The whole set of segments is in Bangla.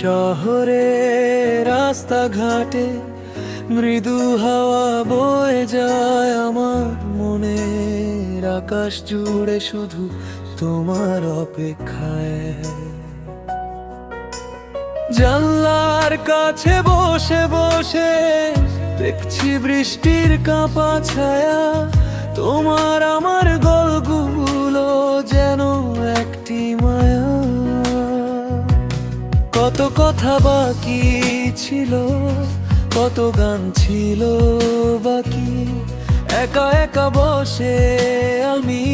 শহরে রাস্তাঘাটে মৃদু হাওয়া বয়ে যায় আমার মনের আকাশ জুড়ে শুধু তোমার অপেক্ষায়। জানলার কাছে বসে বসে দেখছি বৃষ্টির কাঁপা ছায়া, তোমার আমার গল্পগুলো যেন একটি মায়া। কত কথা বাকি ছিল, কত গান ছিল বাকি, একা একা বসে আমি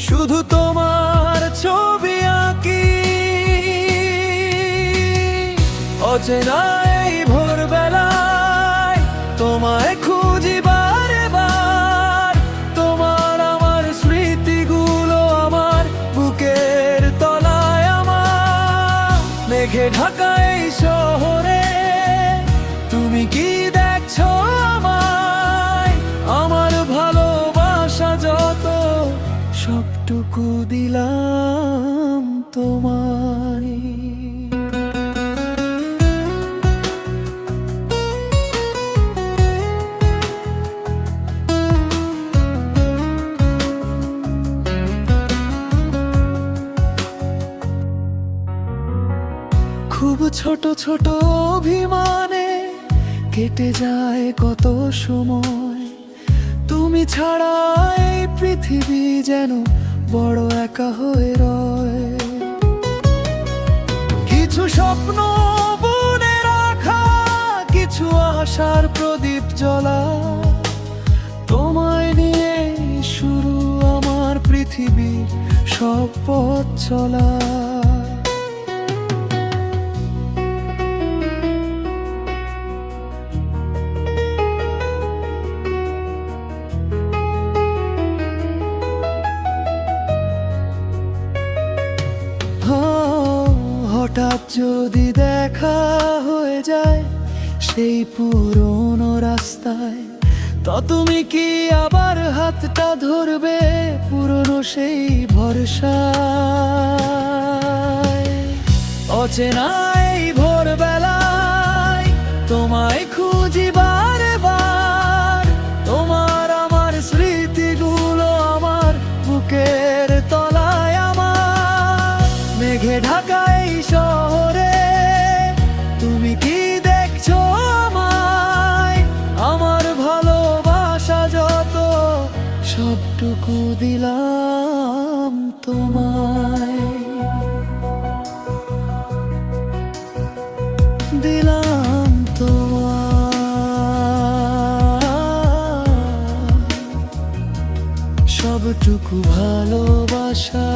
শুধু তোমার ছবি আঁকি। অচেনা এই ভোরবেলায় তোমায় খুঁজি বারে বার, তোমার আমার স্মৃতিগুলো আমার বুকের তলায়। আমার মেঘে ঢাকা এই শহরে তুমি কি দেখছো আমায়? আমার ভালোবাসা যত সবটুকু দিলাম তোমায়। খুব ছোট ছোট অভিমানে কেটে যায় কত সময়, তুমি ছাড়া এই পৃথিবী যেন বড় একা হয়ে রয়। কিছু স্বপ্ন বুনে রাখা, কিছু আশার প্রদীপ জ্বলা, তোমায় নিয়ে শুরু আমার পৃথিবীর সব পথ চলা। হঠাৎ যদি দেখা হয়ে যায় সেই পুরনো রাস্তায়, তো তুমি কি আবার হাতটা ধরবে পুরনো সেই ভরসায়? অচেনা এই ভোরবেলায় তোমায় খুঁজি বারে বার, তোমার আমার স্মৃতিগুলো আমার বুকের তলায়। আমার মেঘে ঢাকা এই শহরে তুমি কি দেখছো আমায়? আমার ভালোবাসা যত সবটুকু দিলাম তোমায়, দিলাম তোমায় সবটুকু ভালোবাসা।